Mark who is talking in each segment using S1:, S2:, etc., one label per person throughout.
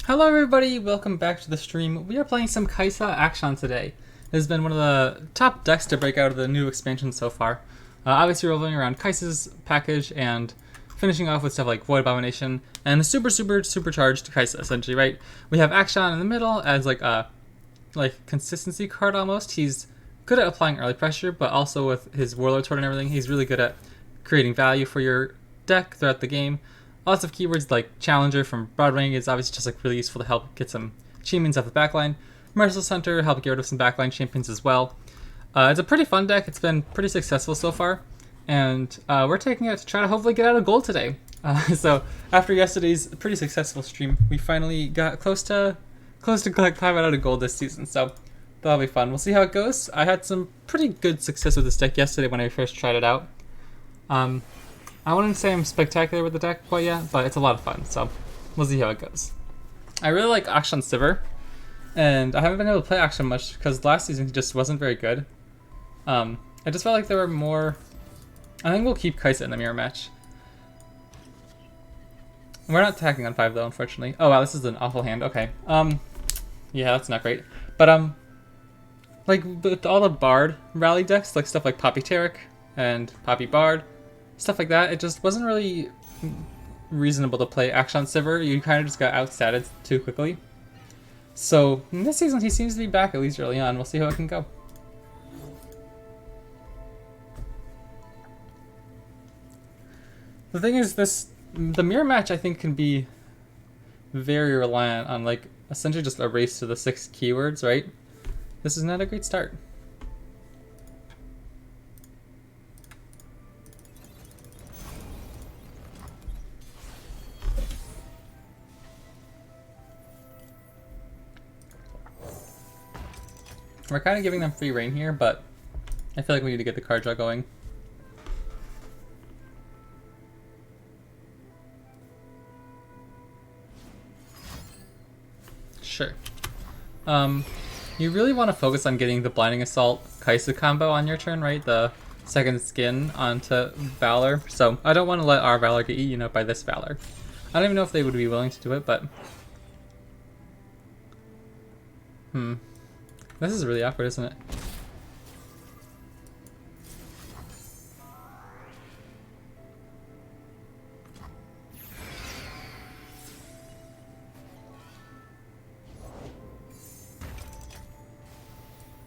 S1: Hello everybody, welcome back to the stream. We are playing some Kaisa Akshan today. It has been one of the top decks to break out of the new expansion so far. Obviously we're rolling around Kaisa's package and finishing off with stuff like Void Abomination and a supercharged Kaisa essentially, right? We have Akshan in the middle as like a consistency card almost. He's good at applying early pressure, but also with his Warlord Sword and everything, he's really good at creating value for your deck throughout the game. Lots of keywords like Challenger from Broadwing is obviously just like really useful to help get some champions off the backline. Merciless Hunter help get rid of some backline champions as well. It's a pretty fun deck. It's been pretty successful so far, and we're taking it to try to hopefully get out of gold today. So after yesterday's pretty successful stream, we finally got close to climbing out of gold this season. So that'll be fun. We'll see how it goes. I had some pretty good success with this deck yesterday when I first tried it out. I wouldn't say I'm spectacular with the deck quite yet, but it's a lot of fun, so we'll see how it goes. I really like Akshan Sivir, and I haven't been able to play Akshan much because last season he just wasn't very good. I just felt like there were more... I think we'll keep Kaisa in the mirror match. We're not attacking on 5 though, unfortunately. Oh wow, this is an awful hand. Okay. Yeah, that's not great. But like with all the Bard rally decks, like stuff like Poppy Taric and Poppy Bard, stuff like that, it just wasn't really reasonable to play Akshan Sivir. You kind of just got outstatted too quickly. So in this season, he seems to be back at least early on. We'll see how it can go. The thing is, the mirror match I think can be very reliant on like essentially just a race to the 6 keywords, right? This is not a great start. We're kind of giving them free reign here, but I feel like we need to get the card draw going. Sure. You really want to focus on getting the Blinding Assault Kaisa combo on your turn, right? The second skin onto Valor. So I don't want to let our Valor get eaten up by this Valor. I don't even know if they would be willing to do it, but... This is really awkward, isn't it?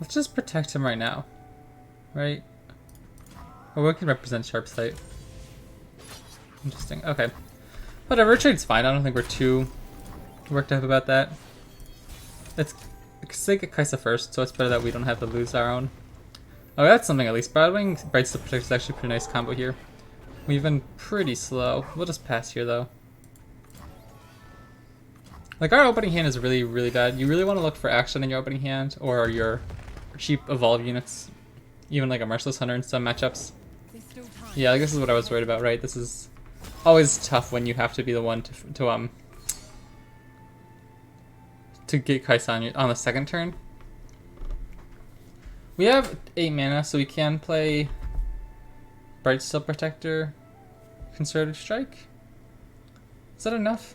S1: Let's just protect him right now, right? Or we can represent Sharp Sight. Interesting, okay. Whatever, trade's fine. I don't think we're too worked up about that. It's they get Kaisa first, so it's better that we don't have to lose our own. Oh, that's something at least. Broadwing Bright Steel Protector is actually a pretty nice combo here. We've been pretty slow. We'll just pass here though. Like our opening hand is really, really bad. You really want to look for action in your opening hand or your cheap evolve units. Even like a Merciless Hunter in some matchups. Yeah, like this is what I was worried about, right? This is always tough when you have to be the one to get Kaisa on the second turn. We have 8 mana, so we can play Bright Steel Protector, Concerted Strike. Is that enough?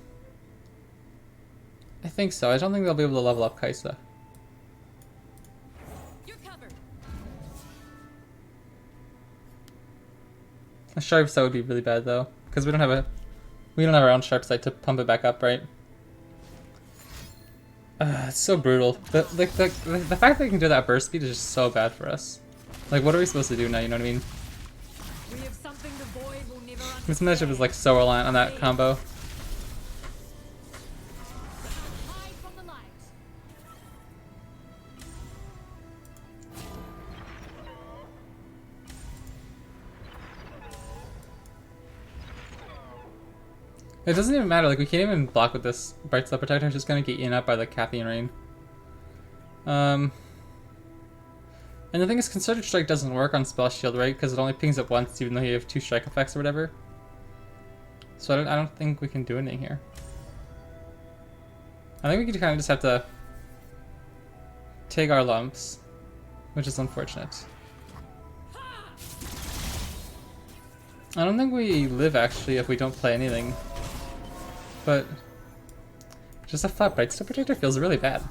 S1: I think so. I don't think they'll be able to level up Kaisa.
S2: You're covered.
S1: A Sharp Sight would be really bad though, because we don't have our own Sharp Sight to pump it back up, right? It's so brutal. The fact that they can do that burst speed is just so bad for us. Like, what are we supposed to do now, you know what I mean?
S2: We have something the void will never understand.
S1: This matchup is like so reliant on that combo.
S2: Hide from the light.
S1: It doesn't even matter, like we can't even block with this Bright Steel Protector, it's just gonna get eaten up by the Cathyan Rain. And the thing is, Concerted Strike doesn't work on Spell Shield, right? Because it only pings it once even though you have 2 strike effects or whatever. So I don't think we can do anything here. I think we could kind of just have to take our lumps, which is unfortunate. I don't think we live actually if we don't play anything. But Just a thought, Bright Step Protector feels really bad.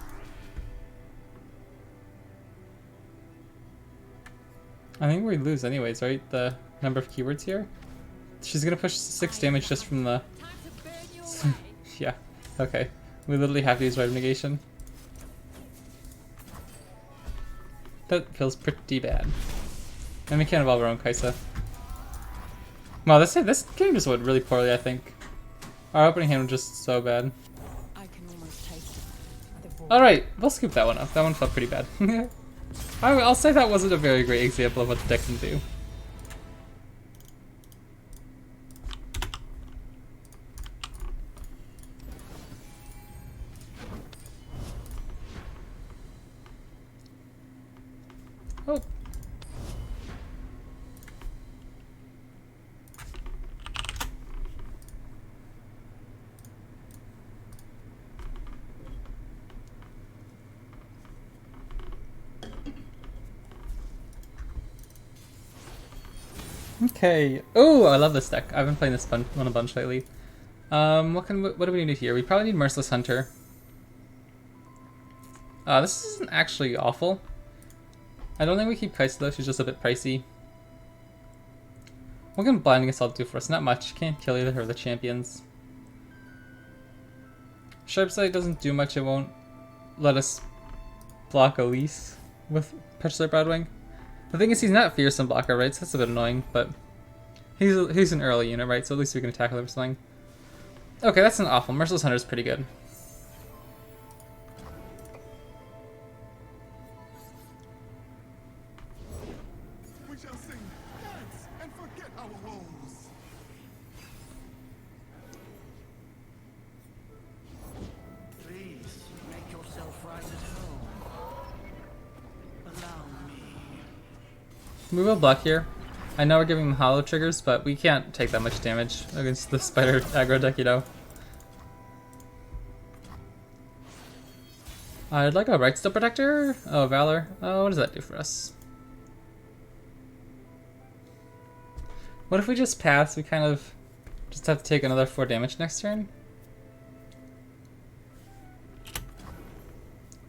S1: I think we lose anyways, right? The number of keywords here? She's gonna push 6 damage just from the...
S2: Time to burn your way.
S1: Yeah, okay. We literally have to use Rite of Negation. That feels pretty bad. And we can't evolve our own Kaisa. Wow, this game just went really poorly, I think. Our opening hand was just so bad.
S2: I can almost taste the void.
S1: Alright, we'll scoop that one up. That one felt pretty bad. I'll say that wasn't a very great example of what the deck can do. Oh. Okay. Oh, I love this deck. I've been playing this one a bunch lately. What do we need here? We probably need Merciless Hunter. This isn't actually awful. I don't think we keep Kaisa though, she's just a bit pricey. What can Blinding Assault do for us? Not much. Can't kill either of the champions. Sharp Sight doesn't do much, it won't let us block Elise with Petulant Broadwing. The thing is he's not Fearsome Blocker, right? So that's a bit annoying, but he's an early unit, right? So at least we can attack with something. Okay, that's not awful. Merciless Hunter is pretty good.
S3: We shall sing, dance, and forget our woes.
S4: Please make yourself right at home. Allow me.
S1: We will block here. I know we're giving them hollow triggers, but we can't take that much damage against the spider aggro deck, you know. I'd like a Bright Step Protector. Oh, Valor. Oh, what does that do for us? What if we just pass? We kind of just have to take another 4 damage next turn.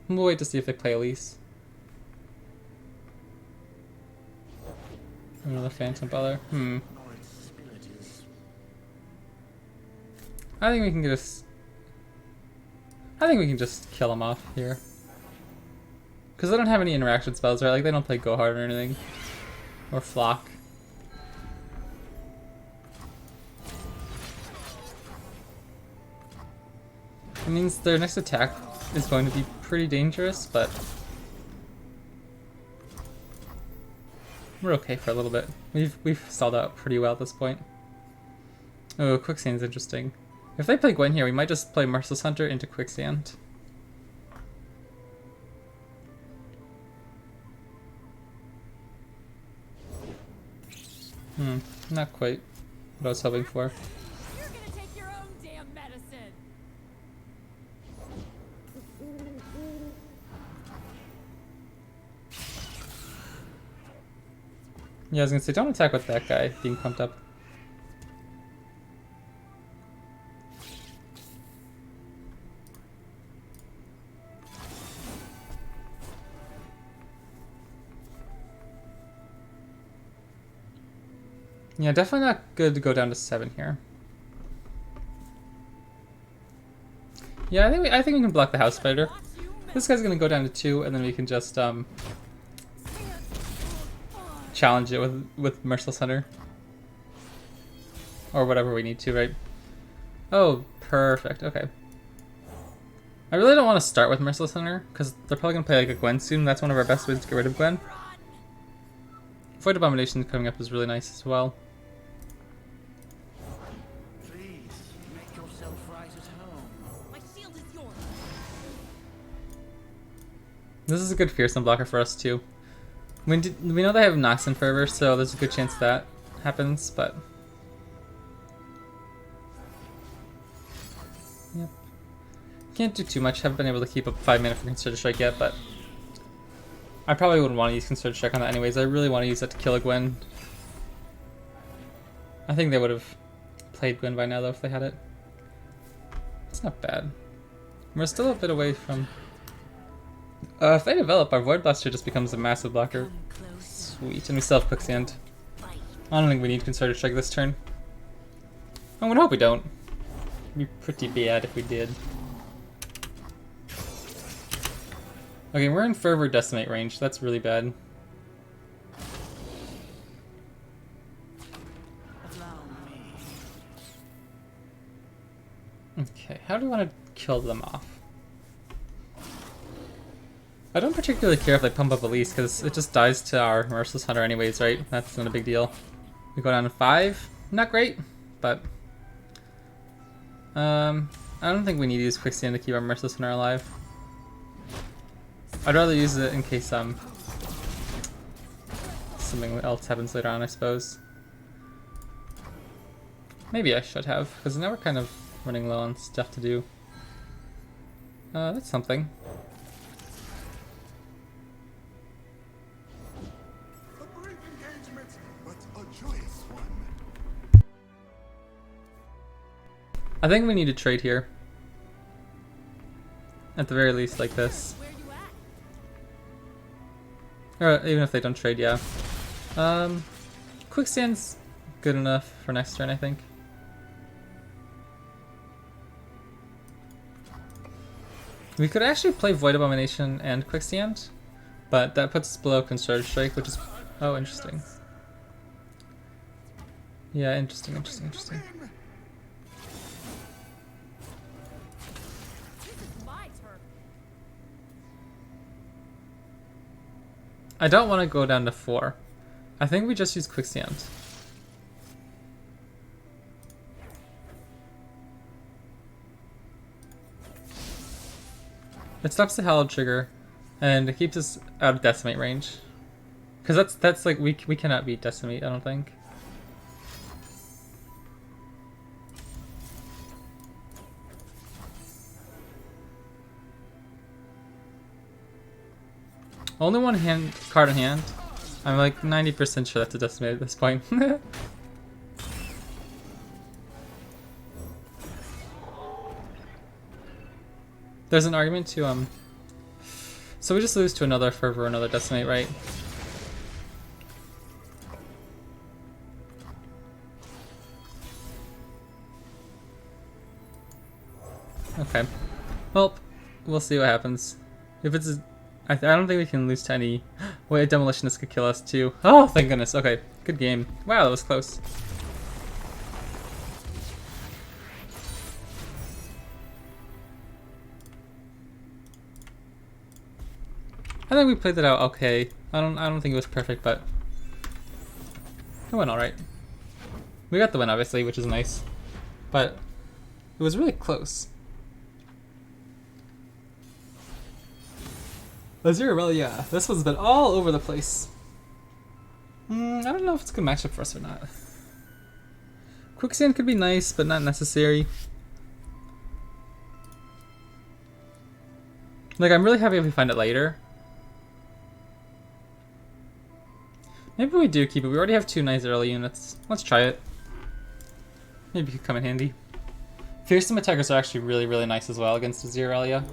S1: We'll wait to see if they play Elise. Another Phantom Butler. I think we can I think we can just kill them off here. Because they don't have any interaction spells, right? Like, they don't play Go Hard or anything. Or Flock. It means their next attack is going to be pretty dangerous, but we're okay for a little bit. We've stalled out pretty well at this point. Oh, Quicksand's interesting. If they play Gwen here, we might just play Merciless Hunter into Quicksand. Not quite what I was hoping for.
S2: You're gonna take your own damn medicine.
S1: Yeah, I was gonna say, don't attack with that guy being pumped up. Yeah, definitely not good to go down to 7 here. Yeah, I think we can block the House Spider. This guy's gonna go down to 2, and then we can just challenge it with Merciless Hunter. Or whatever we need to, right? Oh, perfect, okay. I really don't want to start with Merciless Hunter, because they're probably going to play like a Gwen soon. That's one of our best ways to get rid of Gwen. Void Abomination coming up is really nice as well.
S4: Please make yourself right at home.
S2: My shield is yours.
S1: This is a good fearsome blocker for us too. We know they have Nox and Fervor, so there's a good chance that happens, but... Yep. Can't do too much. Haven't been able to keep up 5 mana for Concerted Strike yet, but... I probably wouldn't want to use Concerted Strike on that anyways. I really want to use that to kill a Gwen. I think they would have played Gwen by now though if they had it. It's not bad. We're still a bit away from... if they develop, our Void Blaster just becomes a massive blocker.
S2: Come close.
S1: Sweet, and we still have Quicksand. I don't think we need Concerted Strike this turn. I'm gonna hope we don't. It'd be pretty bad if we did. Okay, we're in Fervor Decimate range. That's really bad.
S4: Allow me.
S1: Okay, how do we want to kill them off? I don't particularly care if they pump up Elise, because it just dies to our Merciless Hunter anyways, right? That's not a big deal. We go down to 5. Not great, but... I don't think we need to use Quicksand to keep our Merciless Hunter alive. I'd rather use it in case something else happens later on, I suppose. Maybe I should have, because now we're kind of running low on stuff to do. That's something.
S3: A brief engagement, but a joyous one.
S1: I think we need to trade here. At the very least, like this.
S2: Where you at?
S1: Or even if they don't trade, yeah. Quicksand's good enough for next turn, I think. We could actually play Void Abomination and Quicksand, but that puts us below Concerted Strike, which is... Oh, interesting. Yeah, interesting.
S2: This is my turn.
S1: I don't want to go down to 4. I think we just use Quicksand. It stops the Hallowed trigger, and it keeps us out of Decimate range. Because that's like, we cannot beat Decimate, I don't think. Only one card in hand. I'm like 90% sure that's a Decimate at this point. There's an argument to, so we just lose to another Fervor, another Decimate, right? Okay. Well, we'll see what happens. If it's I don't think we can lose to any... Wait, a Demolitionist could kill us too. Oh, thank goodness. Okay, good game. Wow, that was close. I think we played that out okay. I don't think it was perfect, but it went alright. We got the win, obviously, which is nice. But it was really close. Azure, yeah, this one's been all over the place. I don't know if it's a good matchup for us or not. Quicksand could be nice, but not necessary. Like, I'm really happy if we find it later. Maybe we do keep it. We already have 2 nice early units. Let's try it. Maybe it could come in handy. Fearsome attackers are actually really, really nice as well against Azure.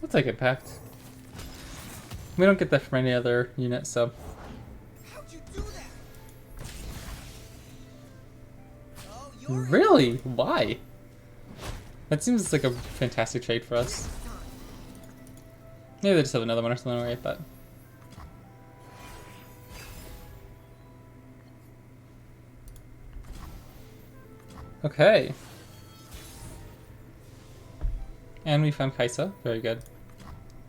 S1: We'll take Impact. We don't get that from any other unit, so...
S3: How'd you do that? Oh, you're
S1: Really? Why? That seems like a fantastic trade for us. Maybe they just have another one or something, right? But... Okay. And we found Kaisa. Very good.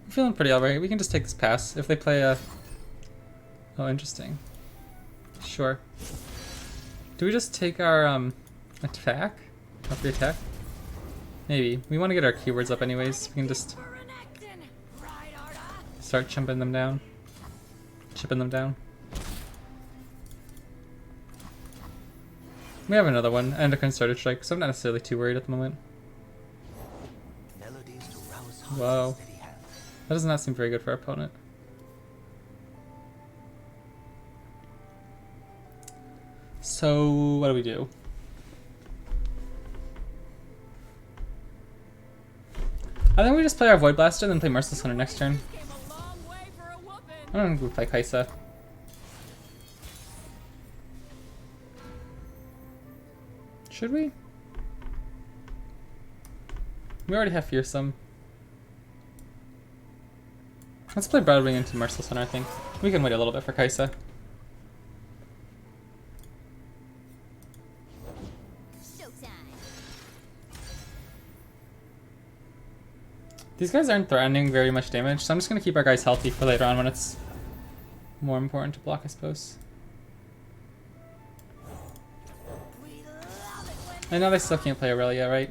S1: I'm feeling pretty alright. We can just take this pass. If they play a... Oh, interesting. Sure. Do we just take our attack? Up the attack? Maybe. We want to get our keywords up anyways. We can just start chipping them down. We have another one, Endocrine Starter Strike, so I'm not necessarily too worried at the moment.
S4: Melodies to rouse hearts
S1: Whoa.
S4: and steady hands.
S1: That does not seem very good for our opponent. So, what do we do? I think we just play our Void Blaster and then play Merciless Hunter next turn.
S2: Came a long way for a whooping.
S1: I don't think we play Kaisa. Should we? We already have Fearsome. Let's play Broadwing into Merciless Hunter, I think. We can wait a little bit for Kaisa. These guys aren't threatening very much damage, so I'm just going to keep our guys healthy for later on when it's more important to block, I suppose. I know they still can't play Aurelia, right?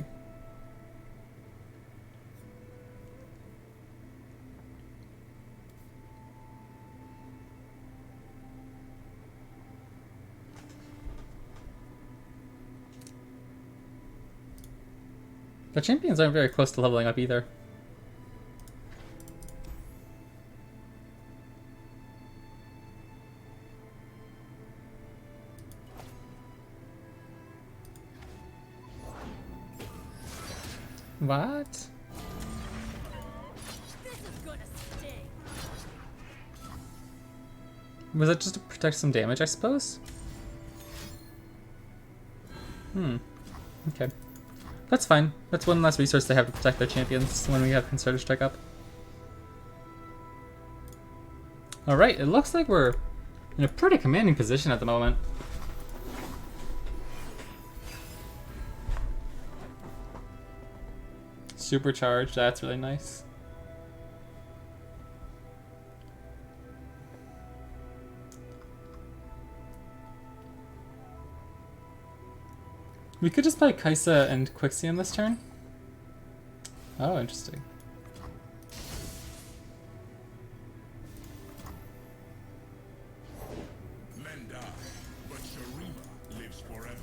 S1: The champions aren't very close to leveling up either. What?
S2: This is gonna sting.
S1: Was it just to protect some damage, I suppose? Okay. That's fine. That's one less resource they have to protect their champions when we have Concerted Strike up. Alright, it looks like we're in a pretty commanding position at the moment. Supercharged, that's really nice. We could just play Kaisa and Quixie this turn. Oh, interesting.
S3: Men die, but Sharima lives forever.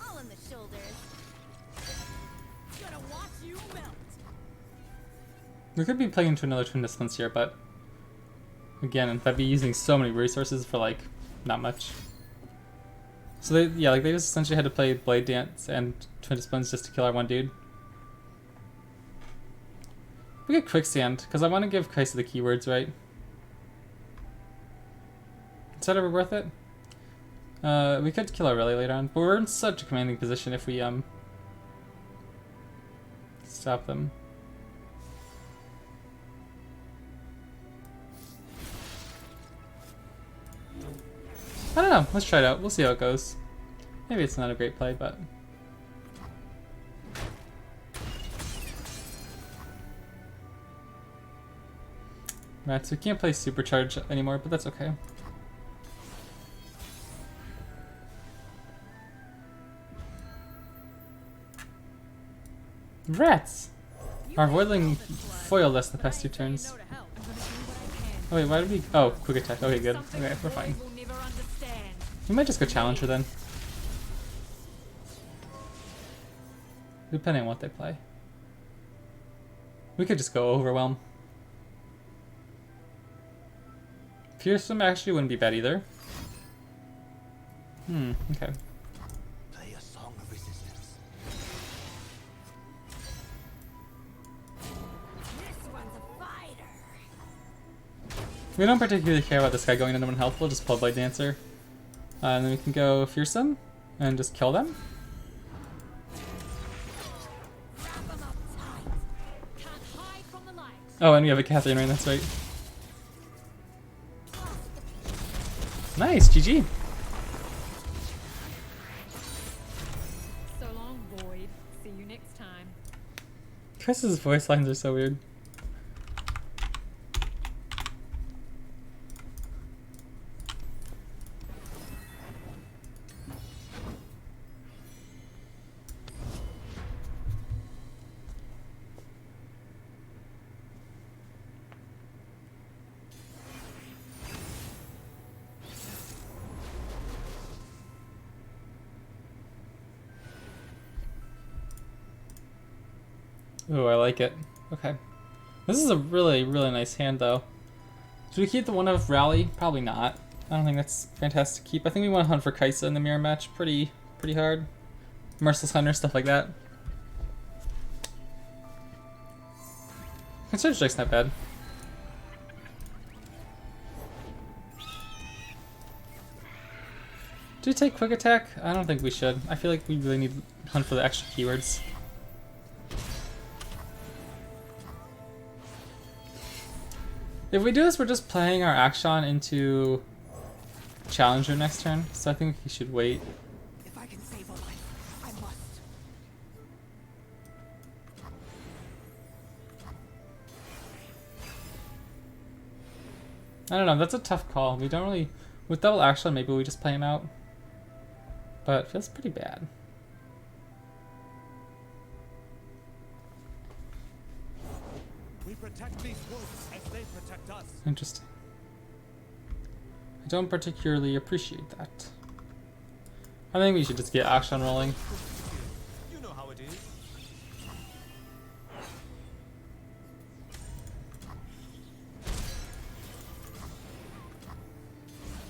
S2: All in the shoulders. Gonna watch you melt.
S1: We could be playing into another Twin Disciplines here, but again, that'd be using so many resources for like not much. So they, yeah, like they just essentially had to play Blade Dance and Twin Disciplines just to kill our one dude. We get Quicksand because I want to give Kaisa the keywords, right? Is that ever worth it? We could kill Aurelia later on, but we're in such a commanding position if we stop them. I don't know. Let's try it out. We'll see how it goes. Maybe it's not a great play, but... Right, so we can't play Supercharge anymore, but that's okay. Rats! Our Voidling foiled us the past two turns. Oh wait, why did we... Oh, quick attack. Okay, good. Okay, we're fine. We might just go Challenger then. Depending on what they play. We could just go Overwhelm. Fearsome actually wouldn't be bad either. Okay.
S4: Play a song of resistance.
S2: This one's a fighter.
S1: We don't particularly care about this guy going into 1 health. We'll just pull Blade Dancer. And then we can go Fearsome and just kill them.
S2: Wrap 'em up tight. Can't hide from the light.
S1: Oh, and we have a Catherine Rain, that's right. Nice, GG.
S2: So long, Void. See you next time.
S1: Chris's voice lines are so weird. Ooh, I like it. Okay. This is a really, really nice hand, though. Should we keep the one of Rally? Probably not. I don't think that's fantastic to keep. I think we want to hunt for Kaisa in the mirror match pretty hard. Merciless Hunter, stuff like that. Consider Strike's not bad. Do we take Quick Attack? I don't think we should. I feel like we really need to hunt for the extra keywords. If we do this, we're just playing our Akshan into Challenger next turn, so I think we should wait.
S4: If I can save a life, I must.
S1: I don't know, that's a tough call. We don't really... With double Akshan, maybe we just play him out. But it feels pretty bad.
S3: We protect these woods as they protect us.
S1: Interesting. I don't particularly appreciate that. I think we should just get Akshan rolling.
S3: You know how it is.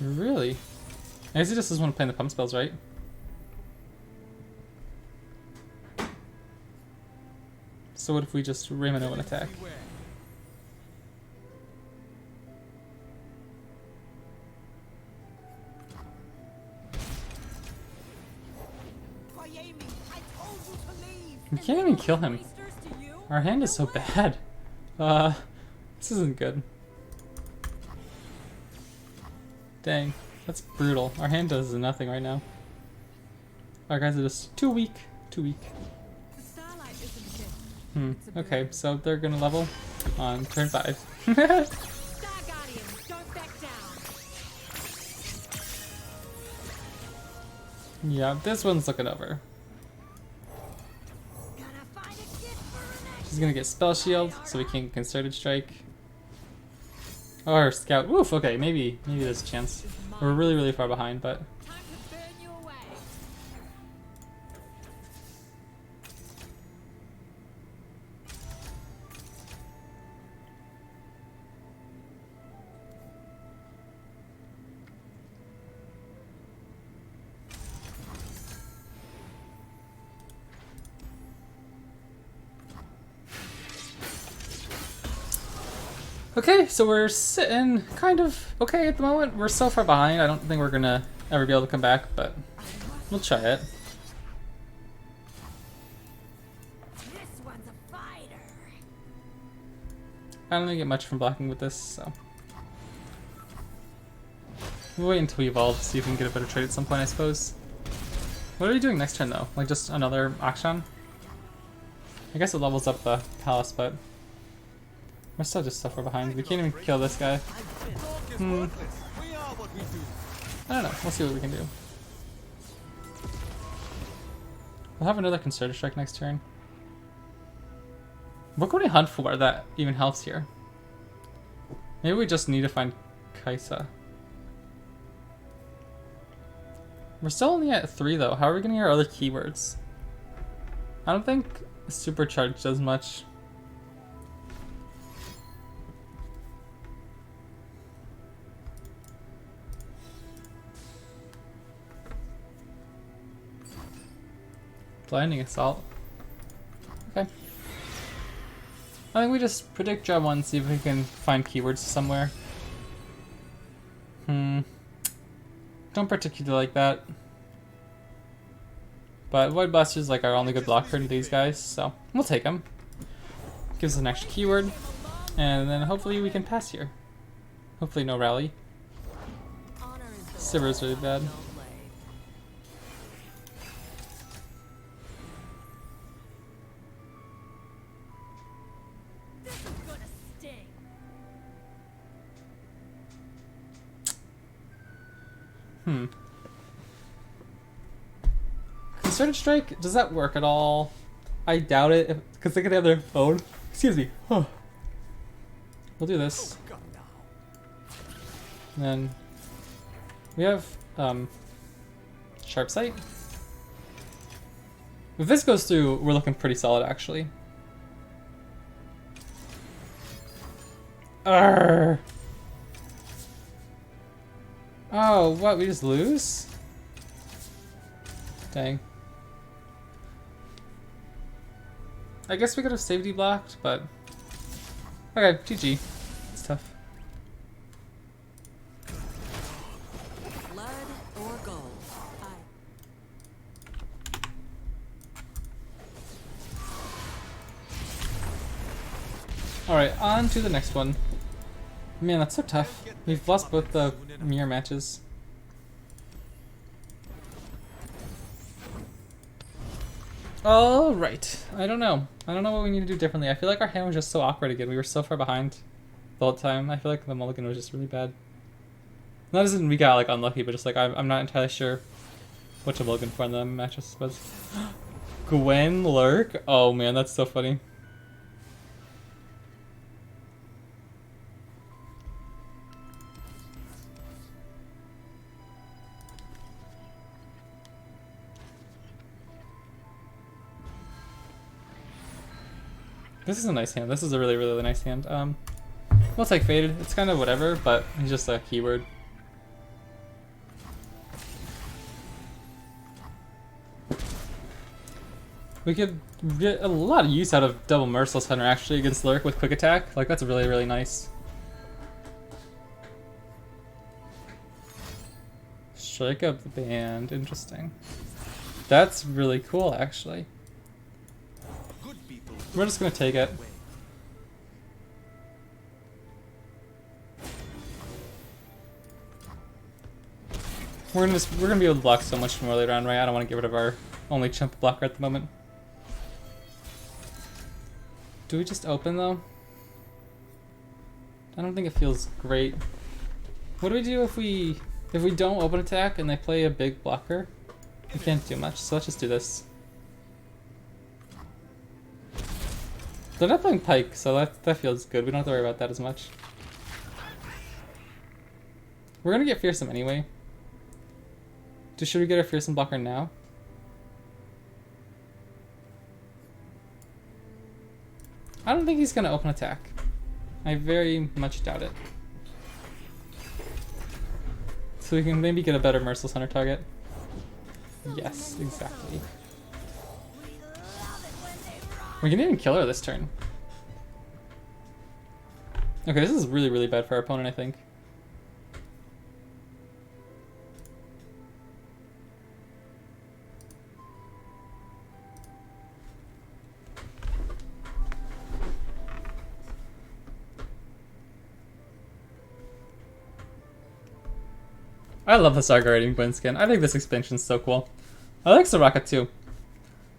S1: Really? I guess he just doesn't want to play in the pump spells, right? So what if we just Raymond and attack?
S3: Beware.
S4: Amy, I told you to leave.
S1: We can't even kill him.
S2: Oysters to you?
S1: Our hand is so bad. This isn't good. Dang, that's brutal. Our hand does nothing right now. Our guys are just too weak. Too weak.
S2: The starlight isn't a gift.
S1: Okay, so they're gonna level on turn 5.
S2: Star Guardian, don't back down.
S1: Yeah, this one's looking over.
S2: Gotta find a gift for an
S1: She's gonna get Spell Shield, so we can Concerted Strike. Or Scout. Oof, okay, maybe there's a chance. We're really, really far behind, but...
S2: time to burn you away.
S1: Okay, so we're sitting kind of okay at the moment. We're so far behind, I don't think we're gonna ever be able to come back, but we'll try it.
S2: This one's a fighter.
S1: I don't think get much from blocking with this, so... We'll wait until we evolve to see if we can get a better trade at some point, I suppose. What are we doing next turn, though? Like, just another Akshan? I guess it levels up the palace, but... We're still just so far behind. We can't even kill this guy.
S3: Talk is worthless. We are what we do.
S1: I don't know. We'll see what we can do. We'll have another Concerted Strike next turn. What can we hunt for that even helps here? Maybe we just need to find Kaisa. We're still only at 3 though. How are we getting our other keywords? I don't think Supercharge does much. Blinding Assault. Okay. I think we just predict job 1, see if we can find keywords somewhere. Don't particularly like that. But Void Blaster's like our only good blocker to these guys, so we'll take them. Gives us an extra keyword. And then hopefully we can pass here. Hopefully no rally.
S2: Honor is the
S1: Sivir's really bad.
S2: This is gonna sting.
S1: Concerted Strike, does that work at all? I doubt it, because they could have their phone. Excuse me. We'll do this. And then we have Sharp Sight. If this goes through, we're looking pretty solid actually. Arrgh. Oh, what? We just lose? Dang. I guess we could have safety blocked, but... Okay, GG. It's tough.
S2: Blood or gold?
S1: Alright, on to the next one. Man, that's so tough. We've lost both the mirror matches. Alright, I don't know. I don't know what we need to do differently. I feel like our hand was just so awkward again. We were so far behind the whole time. I feel like the mulligan was just really bad. Not as in we got like unlucky, but just like I'm not entirely sure what to mulligan for in the matches was. Gwen Lurk? Oh man, that's so funny. This is a nice hand. This is a really, really nice hand. We'll take Faded. It's kind of whatever, but he's just a keyword. We could get a lot of use out of double Merciless Hunter actually against Lurk with quick attack. Like that's really, really nice. Shake up the band. Interesting. That's really cool actually. We're just gonna take it. We're gonna be able to block so much more later on, right? I don't want to get rid of our only chump blocker at the moment. Do we just open though? I don't think it feels great. What do we do if we don't open attack and they play a big blocker? We can't do much, so let's just do this. They're not playing Pike, so that feels good. We don't have to worry about that as much. We're gonna get Fearsome anyway. Should we get a Fearsome blocker now? I don't think he's gonna open attack. I very much doubt it. So we can maybe get a better Merciless Hunter target. Yes, exactly. We can even kill her this turn. Okay, this is really, really bad for our opponent, I think. I love the Sargaradian Gwen skin. I think this expansion is so cool. I like Soraka too.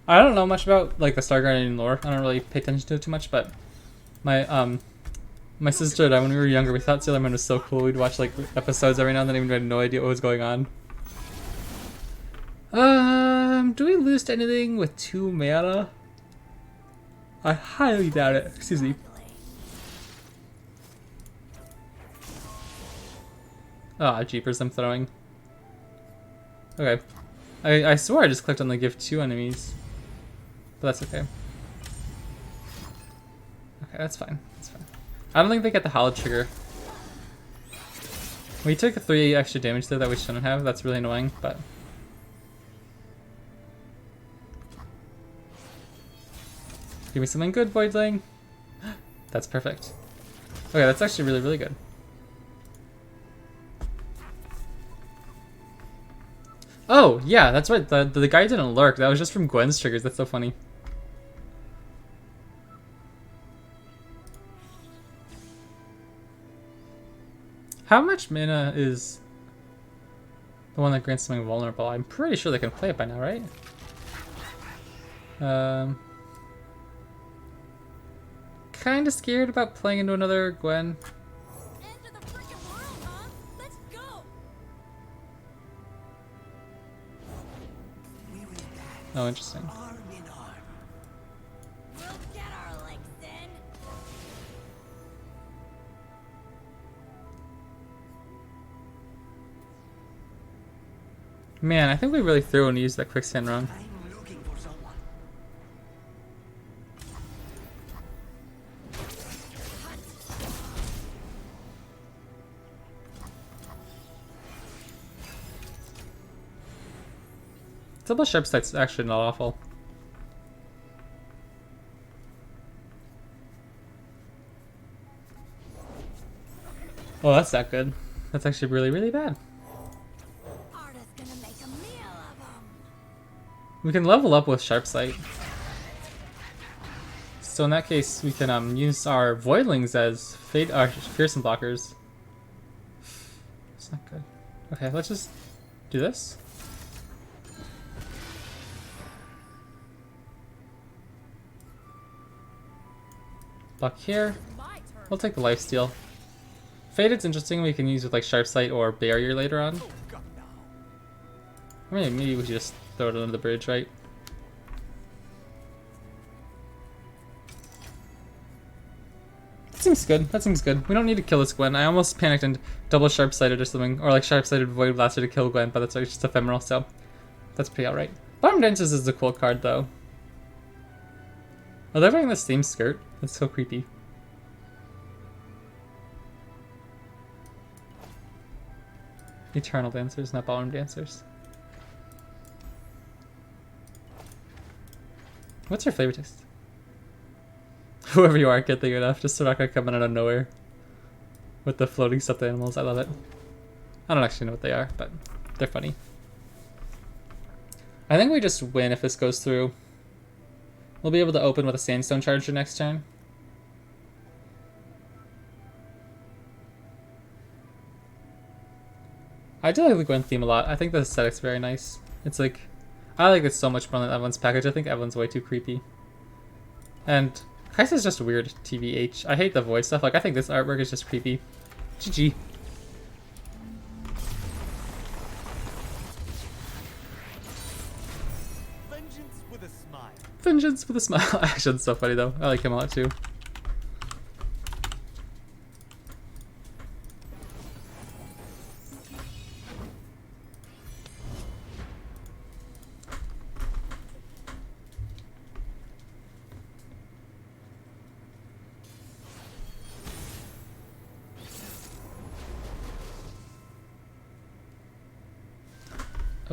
S1: I don't know much about like the Stargarden lore. I don't really pay attention to it too much, but my sister and I, when we were younger, we thought Sailor Moon was so cool. We'd watch like episodes every now and then, even we had no idea what was going on. Do we lose to anything with 2 mana? I highly doubt it. Excuse me. Ah, jeepers, I'm throwing. Okay. I swear I just clicked on the give 2 enemies. But that's okay. Okay, that's fine. That's fine. I don't think they get the hollow trigger. We took 3 extra damage there that we shouldn't have. That's really annoying, but... Give me something good, Voidling. That's perfect. Okay, that's actually really, really good. Oh, yeah, that's right. The guy didn't lurk. That was just from Gwen's triggers. That's so funny. How much mana is the one that grants something vulnerable? I'm pretty sure they can play it by now, right? Kind of scared about playing into another Gwen.
S2: End of the freaking world, huh? Let's go.
S4: We will dance
S1: Oh, interesting.
S4: arm in arm.
S2: We'll get our legs in.
S1: Man, I think we really threw and used that quicksand wrong.
S4: I'm looking for someone.
S1: Double sharp sight's actually not awful. Oh, that's not good. That's actually really, really bad.
S2: Arda's gonna make a meal of 'em.
S1: We can level up with sharp sight. So in that case, we can use our voidlings as fearsome blockers. It's not good. Okay, let's just do this. Block here.
S2: My turn.
S1: We'll take the lifesteal. Faded's interesting. We can use with like sharp sight or barrier later on. I mean, maybe we should just throw it under the bridge, right? That seems good. That seems good. We don't need to kill this Gwen. I almost panicked and double sharp sighted or something, or like sharp sighted void blaster to kill Gwen, but that's like just ephemeral, so that's pretty alright. Bottom Dancers is a cool card though. Oh, they're wearing the same skirt. That's so creepy. Eternal Dancers, not Ballroom Dancers. What's your flavor taste? Whoever you are, can't think enough. Just so not gonna come in out of nowhere. With the floating stuffed animals, I love it. I don't actually know what they are, but they're funny. I think we just win if this goes through. We'll be able to open with a Sandstone Charger next turn. I do like the Gwen theme a lot. I think the aesthetic's very nice. It's like, I like it so much more than Evelyn's package. I think Evelyn's way too creepy. And Kaisa's just weird, TBH. I hate the void stuff. Like, I think this artwork is just creepy. GG.
S3: Vengeance with a smile.
S1: Vengeance with a smile. Action's so funny though. I like him a lot too.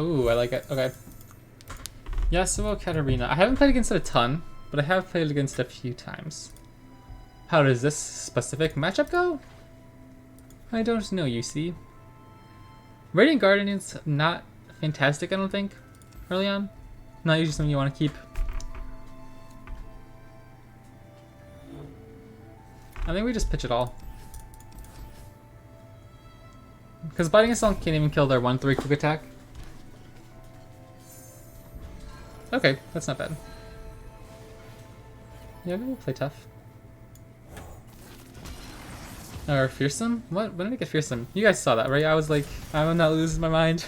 S1: Ooh, I like it. Okay. Yasuo Katarina. I haven't played against it a ton, but I have played against it a few times. How does this specific matchup go? I don't know, you see. Radiant Guardian's not fantastic, I don't think, early on. Not usually something you want to keep. I think we just pitch it all. Because Biting Assault can't even kill their 1/3 quick attack. Okay, that's not bad. Yeah, maybe we'll play tough. Or fearsome? What? When did I get fearsome? You guys saw that, right? I was like, I'm not losing my mind.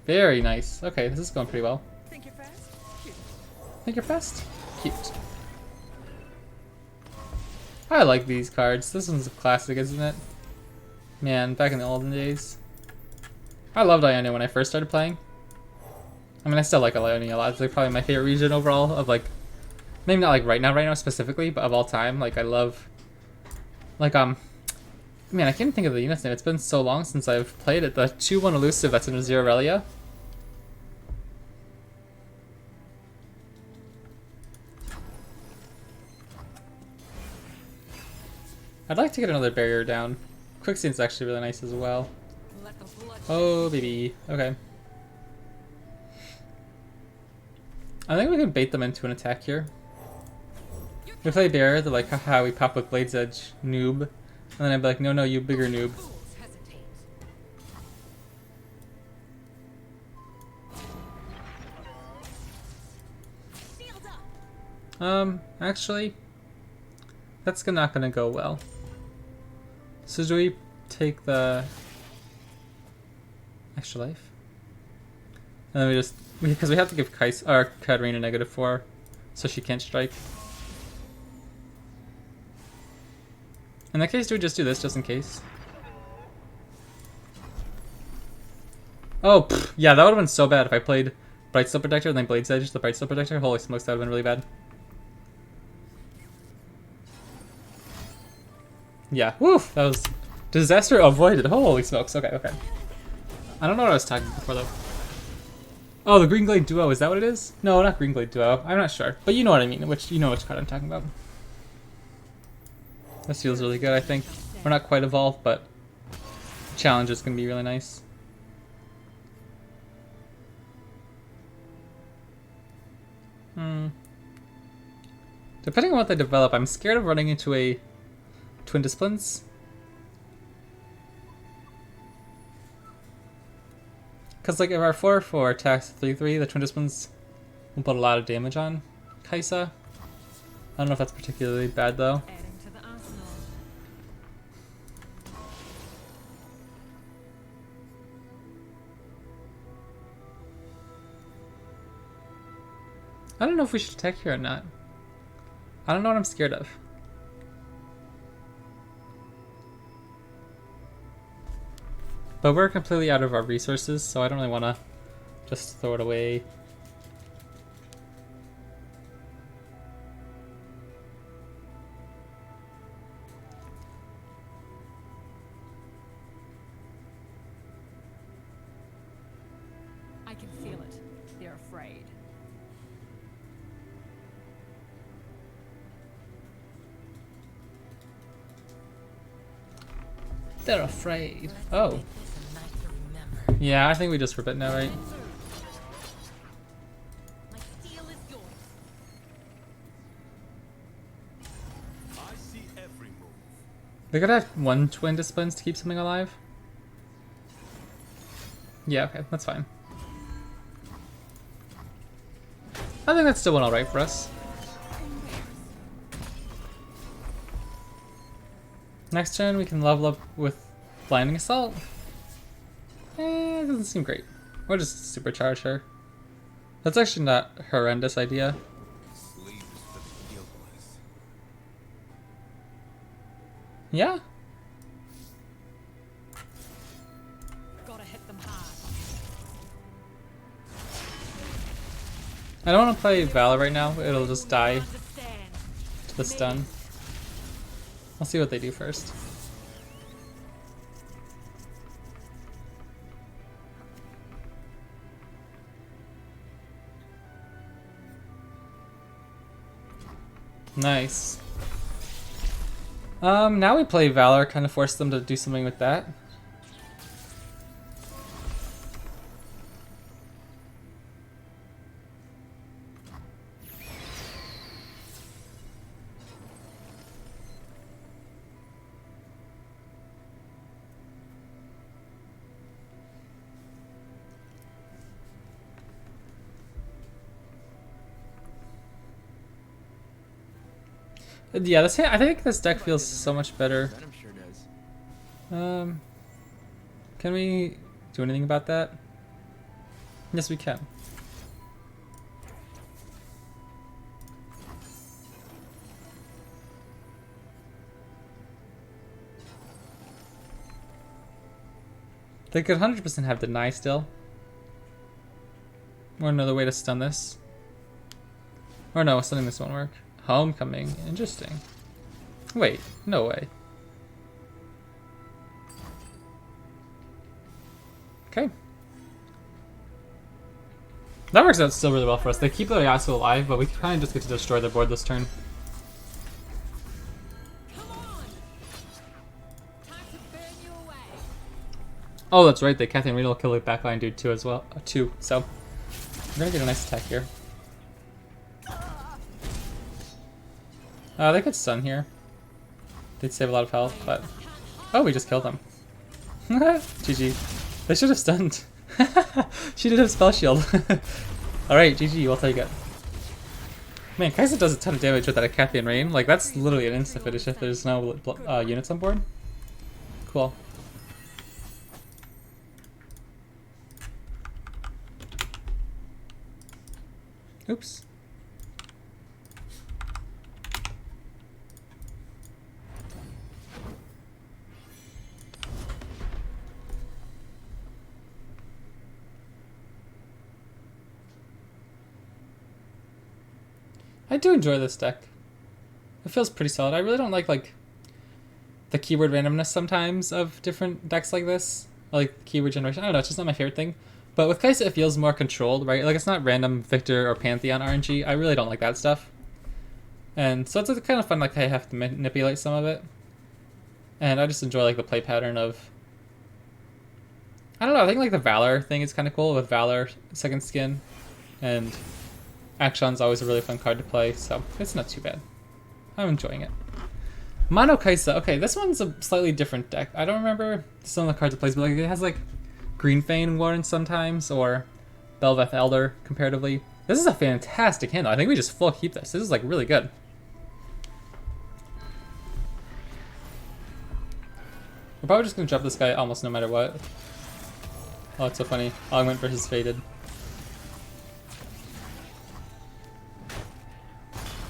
S1: Very nice. Okay, this is going pretty well.
S2: Think you're fast? Cute.
S1: Think you're fast? Cute. I like these cards. This one's a classic, isn't it? Man, back in the olden days. I loved Ionia when I first started playing. I mean, I still like Ionia a lot. It's like probably my favorite region overall of like, maybe not like right now specifically, but of all time. Like I love, like man, I can't think of the unit's name. It's been so long since I've played it. The 2/1 elusive that's in Azir Aurelia. I'd like to get another barrier down. Quickstand's actually really nice as well.
S2: Let the blood
S1: Oh, baby. Okay. I think we can bait them into an attack here. We play barrier, they're like, haha, we pop with Blade's Edge, noob. And then I'd be like, no, you bigger noob.
S2: fools hesitate. Shield up.
S1: Actually, that's not gonna go well. So do we take the extra life? And then we just, because we have to give Kaisa, or Katarina -4, so she can't strike. In that case, do we just do this, just in case? Oh, pff, yeah, that would have been so bad if I played Brightsteel Protector and then Blade's Edge, the Brightsteel Protector. Holy smokes, that would have been really bad. Yeah. Woof! That was disaster avoided. Holy smokes. Okay, okay. I don't know what I was talking about before though. Oh, the Green Glade Duo. Is that what it is? No, not Green Glade Duo. I'm not sure, but you know what I mean. Which card I'm talking about. This feels really good. I think we're not quite evolved, but challenge is gonna be really nice. Depending on what they develop, I'm scared of running into a Twin Disciplines. Because like if our 4/4 attacks 3/3, the Twin Disciplines will put a lot of damage on Kaisa. I don't know if that's particularly bad though.
S2: Adding to the arsenal.
S1: I don't know if we should attack here or not. I don't know what I'm scared of. But we're completely out of our resources, so I don't really want to just throw it away.
S2: I can feel it. They're afraid.
S1: They're afraid. Oh. Yeah, I think we just rip it now, right?
S2: My steel is yours.
S3: I see every move.
S1: They could have one Twin Disciplines to keep something alive. Yeah, okay, that's fine. I think that's still went alright for us. Next turn we can level up with Blinding Assault. It doesn't seem great. Or just supercharge her. That's actually not a horrendous idea.
S3: Sleep is for the guiltless.
S1: Yeah?
S2: Gotta hit them hard.
S1: I don't want to play Valor right now. It'll just die
S2: Understand.
S1: to the stun. I'll see what they do first. Nice. Now we play Valor, kind of force them to do something with that. Yeah, I think this deck feels so much better.
S4: Venom sure does.
S1: Can we do anything about that? Yes, we can. They could 100% have deny still. Or another way to stun this. Or no, stunning this won't work. Homecoming, interesting. Wait, no way. Okay. That works out still really well for us. They keep the Yasuo alive, but we kind of just get to destroy their board this turn.
S2: Come on. Time to burn you away.
S1: Oh, that's right. The Catherine Reed will kill the backline dude too as well. Too. So we're gonna get a nice attack here. They could stun here. They'd save a lot of health, but oh, we just killed them. GG. They should have stunned. She did have spell shield. All right, GG. We'll take it. Man, Kaisa does a ton of damage with that Cathian Rain. Like that's literally an insta finish if there's no units on board. Cool. Oops. I do enjoy this deck. It feels pretty solid. I really don't like the keyword randomness sometimes of different decks like this. I like keyword generation. I don't know, it's just not my favorite thing. But with Kaisa, it feels more controlled, right? Like, it's not random Victor or Pantheon RNG. I really don't like that stuff. And so it's kind of fun, like, I have to manipulate some of it. And I just enjoy, like, the play pattern of... I don't know, I think, like, the Valor thing is kind of cool with Valor, second skin. And Akshan's always a really fun card to play, so it's not too bad. I'm enjoying it. Mono Kaisa. Okay, this one's a slightly different deck. I don't remember some of the cards it plays, but like it has like Green Fane Warren sometimes, or Belveth Elder comparatively. This is a fantastic handle. I think we just full keep this. This is like really good. We're probably just gonna drop this guy almost no matter what. Oh, it's so funny. Oh, I went for his Faded.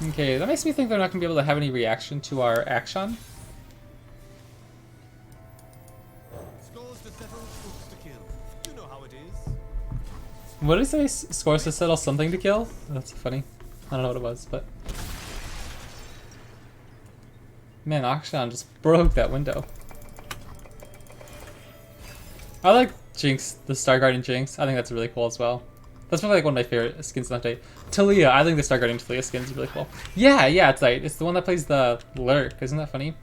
S1: Okay, that makes me think they're not going to be able to have any reaction to our Akshan.
S3: Scores to settle, troops to kill. You know how it is.
S1: What did he say? Scores to settle, something to kill? That's funny. I don't know what it was, but... Man, Akshan just broke that window. I like Jinx, the Star Guardian Jinx. I think that's really cool as well. That's probably like one of my favorite skins in the update. Talia, I think the Star Guardian Talia skin is really cool. Yeah, it's like, it's the one that plays the Lurk. Isn't that funny?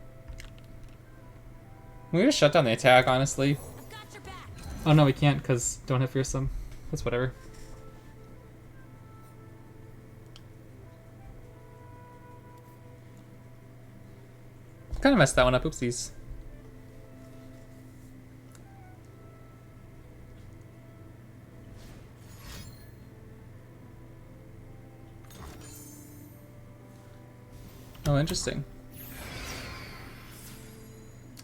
S1: We just shut down the attack, honestly.
S2: Got your back.
S1: Oh no, we can't because don't have fearsome. That's whatever. Kind of messed that one up. Oopsies. Oh, interesting.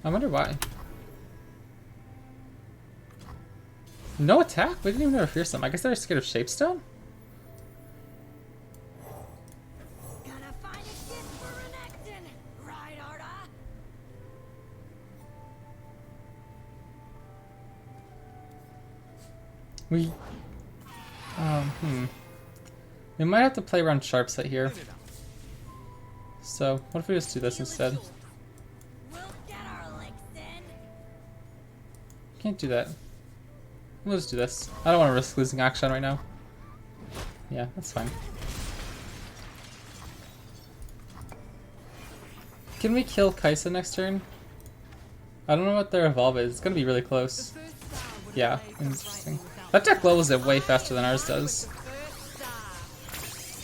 S1: I wonder why. No attack? We didn't even have a fearsome. I guess they were scared of Shapestone?
S2: Gonna find a gift for Renekton, right, Arda?
S1: We... We might have to play around Sharp Set here. So, what if we just do this instead?
S2: We'll get our licks in.
S1: Can't do that. We'll just do this. I don't want to risk losing Akshan right now. Yeah, that's fine. Can we kill Kaisa next turn? I don't know what their evolve is. It's gonna be really close. Yeah, interesting. That deck levels it way faster than ours does.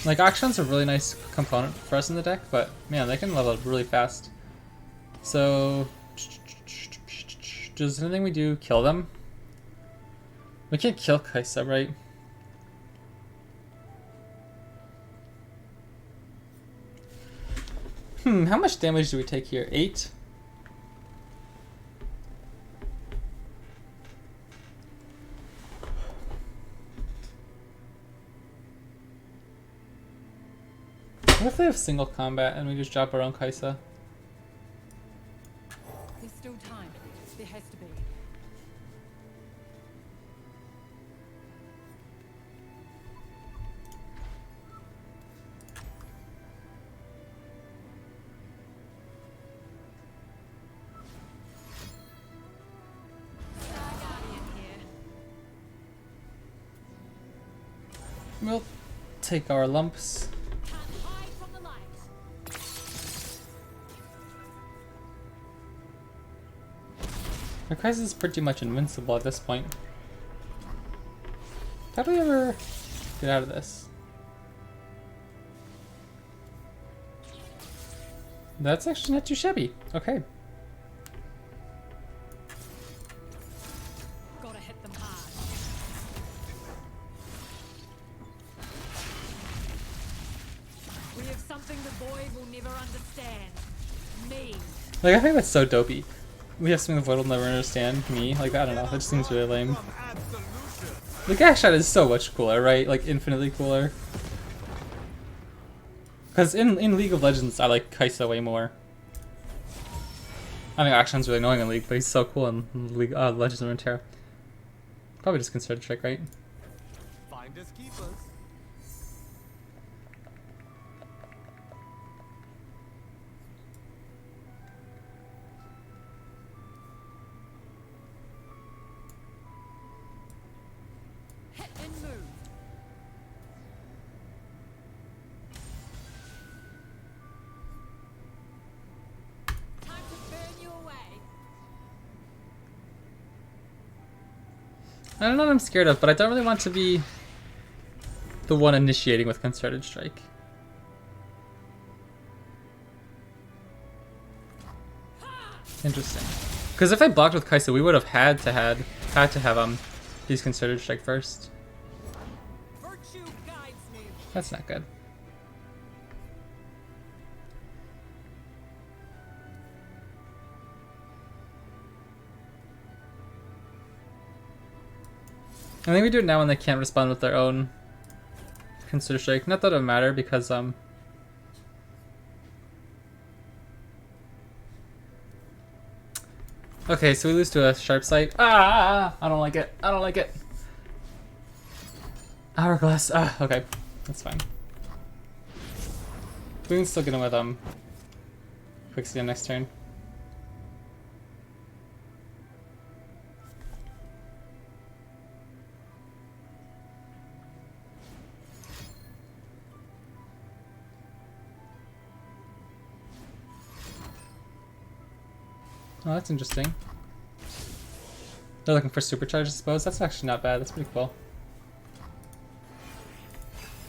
S1: Like, Akshan's a really nice component for us in the deck, but man, they can level up really fast. So, does anything we do kill them? We can't kill Kaisa, right? How much damage do we take here? 8? What if they have single combat and we just drop our own Kaisa?
S2: There's still time. There has to be. Star Guardian here.
S1: We'll take our lumps.
S2: Can't hide from the light.
S1: Our Kaisa is pretty much invincible at this point. How do we ever get out of this? That's actually not too shabby. Okay.
S2: Gotta hit them hard. We have something the void will never understand. Me.
S1: Like, I think that's so dopey. We have something the void will never understand. Me? Like, I don't know. That just seems really lame. The gas shot is so much cooler, right? Like, infinitely cooler. Because in League of Legends, I like Kaisa way more. I think Akshan's really annoying in League, but he's so cool in League Legends of Runeterra. Probably just considered trick, right?
S3: Finders keepers.
S2: move. Time to burn you away.
S1: I don't know what I'm scared of, but I don't really want to be the one initiating with Concerted Strike. Interesting. Because if I blocked with Kaisa, we would have had to have these Concerted Strike first.
S2: Virtue guides me.
S1: That's not good. I think we do it now when they can't respond with their own Consider Strike. Not that it would matter because okay, so we lose to a Sharp Sight. Ah! I don't like it. I don't like it. Hourglass. Ah, okay. That's fine. We can still get him with Quicksand next turn. Oh, that's interesting. They're looking for Supercharge, I suppose. That's actually not bad. That's pretty cool.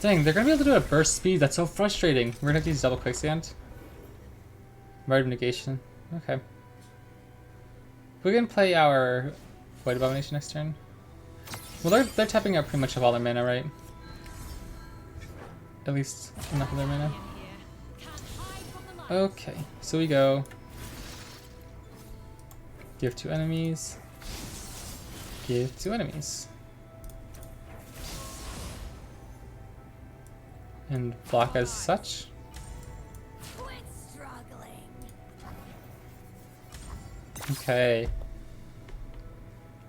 S1: Dang, they're gonna be able to do it at burst speed. That's so frustrating. We're gonna have to use double Quicksand. Rite of Negation. Okay. We can play our Void Abomination next turn. Well, they're tapping out pretty much of all their mana, right? At least enough of their mana. Okay, so we go. Give 2 enemies. Give 2 enemies. And block as such.
S2: Quit struggling.
S1: Okay.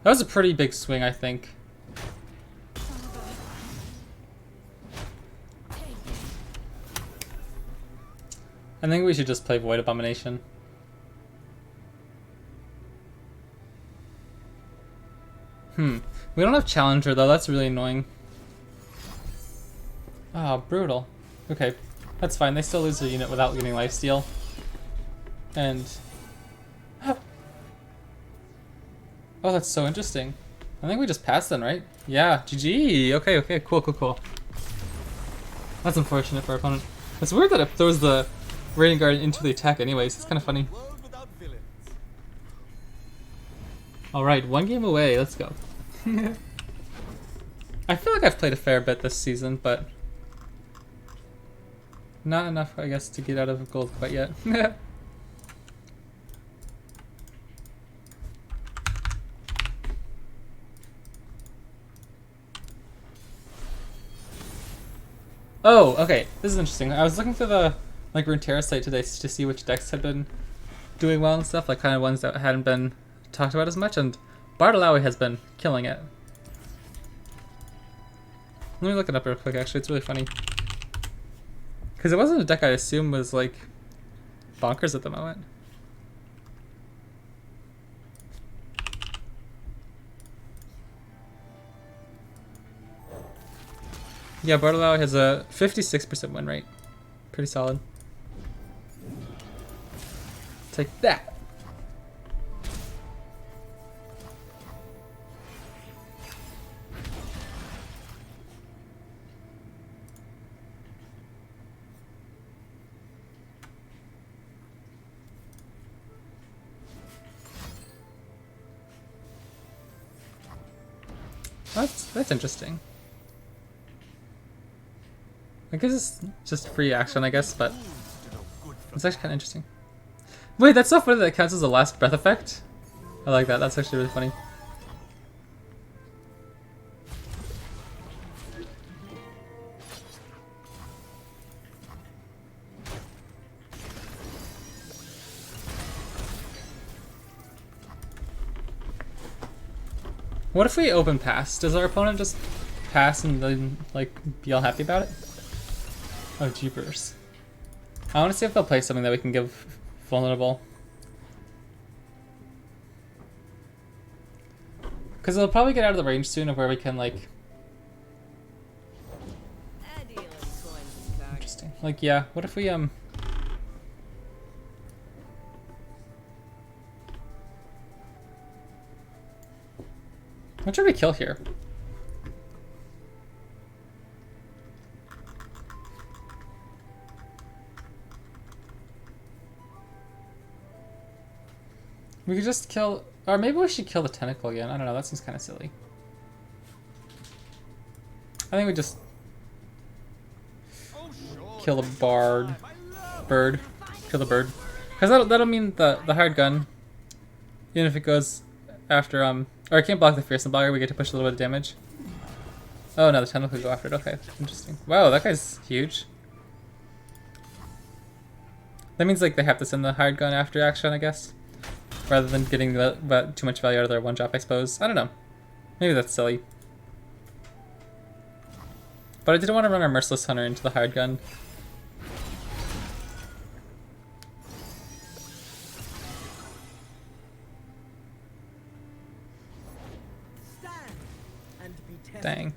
S1: That was a pretty big swing, I think. I think we should just play Void Abomination. We don't have Challenger though, that's really annoying. Oh, brutal. Okay, that's fine. They still lose their unit without getting lifesteal. And... oh, that's so interesting. I think we just passed then, right? Yeah, GG! Okay, okay, cool, cool, cool. That's unfortunate for our opponent. It's weird that it throws the Radiant Guard into the attack anyways. It's kind of funny. Alright, 1 game away. Let's go. I feel like I've played a fair bit this season, but not enough, I guess, to get out of gold quite yet. Oh, okay. This is interesting. I was looking through the Runeterra site today to see which decks had been doing well and stuff, like kind of ones that hadn't been talked about as much, and Bartolai has been killing it. Let me look it up real quick, actually. It's really funny. Because it wasn't a deck I assume was, like, bonkers at the moment. Yeah, Bartolai has a 56% win rate. Pretty solid. Take that! That's interesting. I guess it's just free action, I guess, but it's actually kind of interesting. Wait, that's so funny that it counts as a last breath effect. I like that. That's actually really funny. What if we open pass? Does our opponent just pass and then, like, be all happy about it? Oh, jeepers. I want to see if they'll play something that we can give vulnerable. Because they'll probably get out of the range soon of where we can, like, Interesting. Like, yeah, what if we, what should we kill here? We could just kill, or maybe we should kill the tentacle again. I don't know, that seems kind of silly. I think we just kill the bird. Kill the bird. Because that'll mean the hard gun, even if it goes after, or it can't block the fearsome blogger, we get to push a little bit of damage. Oh no, the tentacle could go after it. Okay, interesting. Wow, that guy's huge. That means like they have to send the hard gun after Akshan, I guess, rather than getting too much value out of their one drop, I suppose. I don't know. Maybe that's silly. But I didn't want to run our Merciless Hunter into the hard gun. Dang.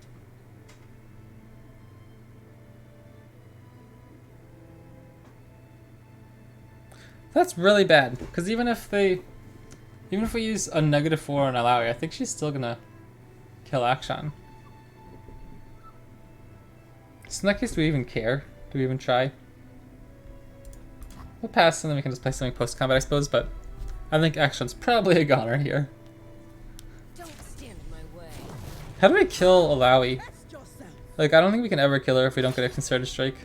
S1: That's really bad, because even if we use a -4 on Alawi, I think she's still gonna kill Akshan. So in that case, do we even care? Do we even try? We'll pass and then we can just play something post-combat, I suppose, but I think Akshan's probably a goner here.
S2: Don't stand in my way.
S1: How do we kill Alawi? Like, I don't think we can ever kill her if we don't get a Concerted Strike.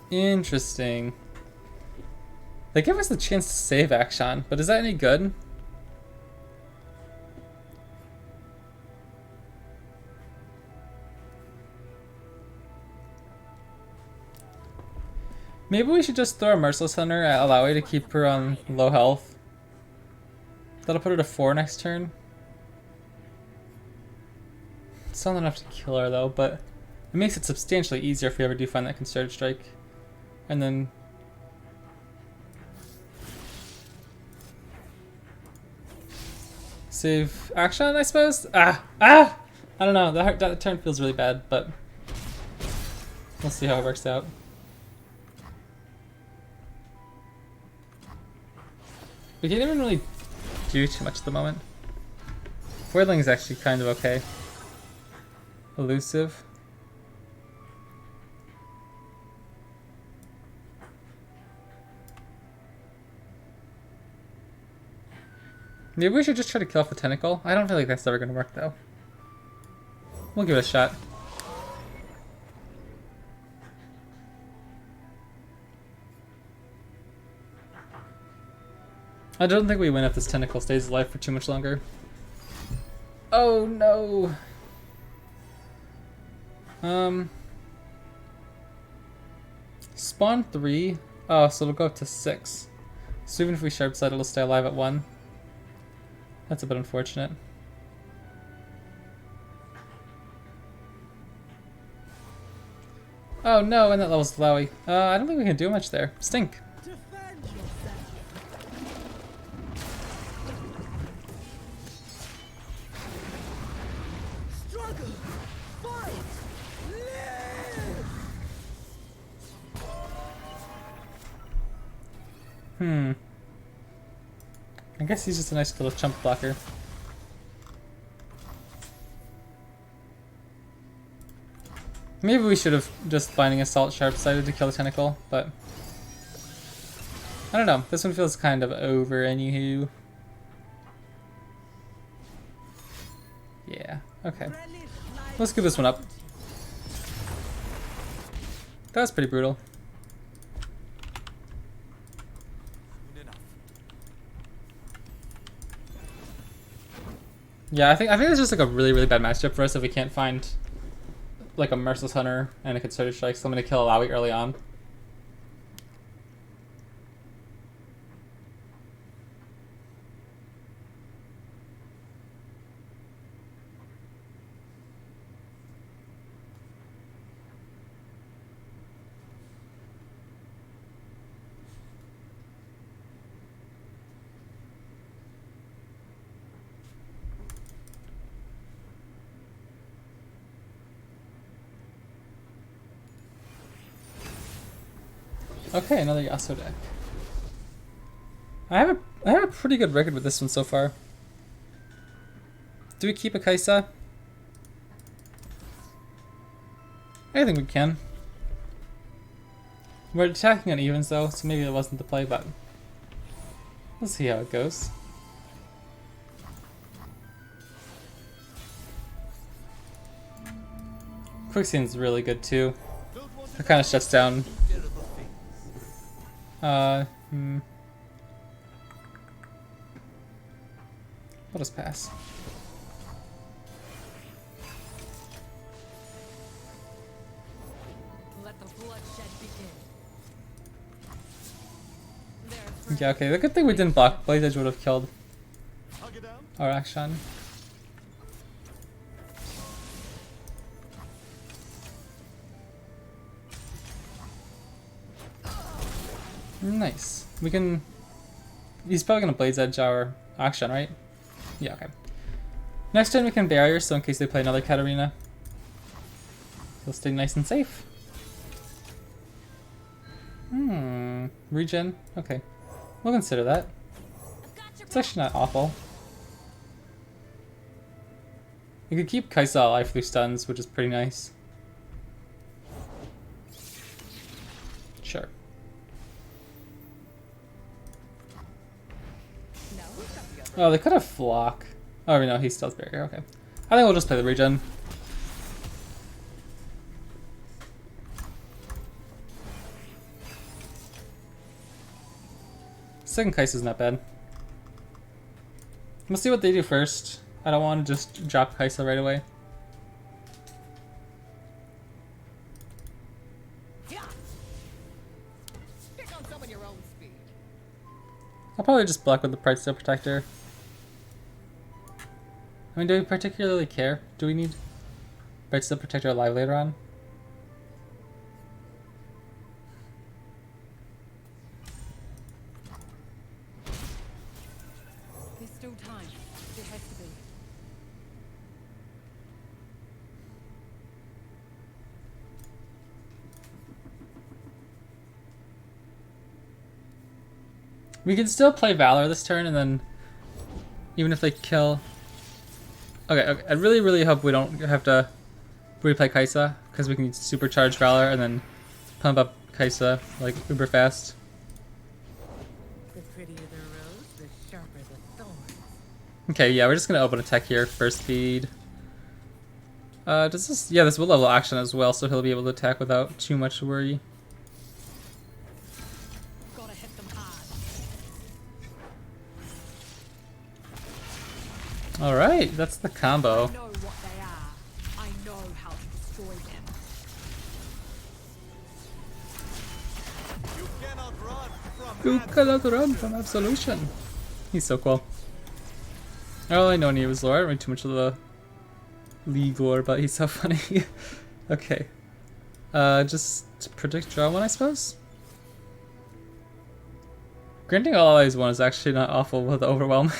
S1: Interesting. They give us the chance to save Akshan, but is that any good? Maybe we should just throw a Merciless Hunter at Alawi to keep her on low health. That'll put her to 4 next turn. Still not enough to kill her though, but it makes it substantially easier if we ever do find that Concerted Strike. And then save Akshan, I suppose? I don't know, that turn feels really bad, but we'll see how it works out. We can't even really do too much at the moment. Foiling is actually kind of okay. Elusive. Maybe we should just try to kill off the tentacle. I don't feel like that's ever going to work though. We'll give it a shot. I don't think we win if this tentacle stays alive for too much longer. Oh no! Spawn 3. Oh, so it'll go up to 6. So even if we sharp side, it'll stay alive at 1. That's a bit unfortunate. Oh no, and that level's Lowy. I don't think we can do much there. Stink. I guess he's just a nice little chump blocker. Maybe we should have just Binding Assault sharp-sided to kill the tentacle, but I don't know. This one feels kind of over anywho. Yeah, okay. Let's give this one up. That was pretty brutal. Yeah, I think this is just like a really bad matchup for us if we can't find like a Merciless Hunter and a Concerted Strike, so I'm gonna kill Alawi early on. Okay, another Yasuo deck. I have a pretty good record with this one so far. Do we keep a Kaisa? I think we can. We're attacking on evens though, so maybe it wasn't the play, but we'll see how it goes. Quicksand's really good too. It kind of shuts down. We'll just pass.
S2: Let the bloodshed begin.
S1: Yeah, okay. The good thing we didn't block. Blaze Edge would have killed
S3: Hug it down.
S1: our Akshan. Nice. We can. He's probably gonna Blaze Edge our Akshan, right? Yeah, okay. Next turn we can barrier, so in case they play another Katarina, he'll stay nice and safe. Regen? Okay. We'll consider that. It's actually not awful. You could keep Kaisa alive through stuns, which is pretty nice. Sure. Oh, they could have Flock. Oh, no, he's Stealth Barrier, okay. I think we'll just play the regen. Second Kaisa's not bad. We'll see what they do first. I don't want to just drop Kaisa right away.
S4: Pick on someone your own speed.
S1: I'll probably just block with the Pride Steel Protector. I mean, do we particularly care? Do we need Pride Steel Protector alive later on?
S2: There's still time. There has to be.
S1: We can still play Valor this turn, and then even if they kill. Okay, I really hope we don't have to replay Kaisa, because we can supercharge Valor and then pump up Kaisa like uber fast.
S4: The prettier the rose, the sharper the thorns.
S1: Okay, yeah, we're just gonna open attack here for speed. Does this? Yeah, this will level Akshan as well, so he'll be able to attack without too much worry.
S2: Gotta hit them hard.
S1: All right, that's the combo.
S2: I know what they are. I know how to destroy them.
S3: You cannot run from
S1: You cannot run from absolution. He's so cool. I don't really know any of his lore. I don't read too much of the League lore, but he's so funny. Okay. Just predict draw one, I suppose? Granting all allies one is actually not awful with Overwhelm.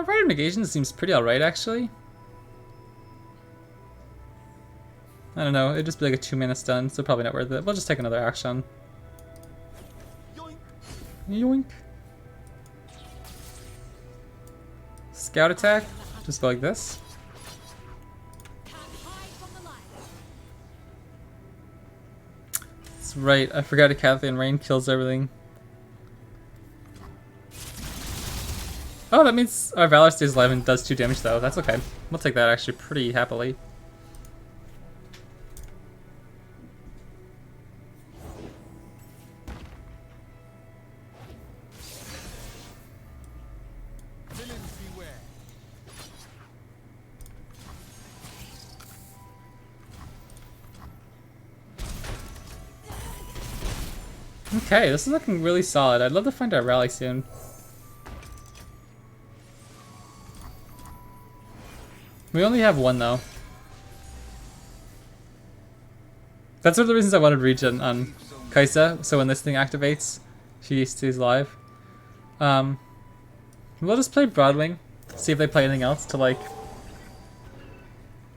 S1: Random negation seems pretty alright, actually. I don't know, it'd just be like a 2-mana stun, so probably not worth it. We'll just take another action.
S3: yoink.
S1: Yoink. Scout attack, just go like this.
S2: Can't hide from the light.
S1: That's right, I forgot a Cathian Rain kills everything. Oh, that means our Valor stays alive and does 2 damage though. That's okay. We'll take that actually pretty happily.
S3: Villains beware.
S1: Okay, this is looking really solid. I'd love to find our rally soon. We only have one though. That's one of the reasons I wanted regen on Kaisa, so when this thing activates, she stays alive. We'll just play Broadwing, see if they play anything else to like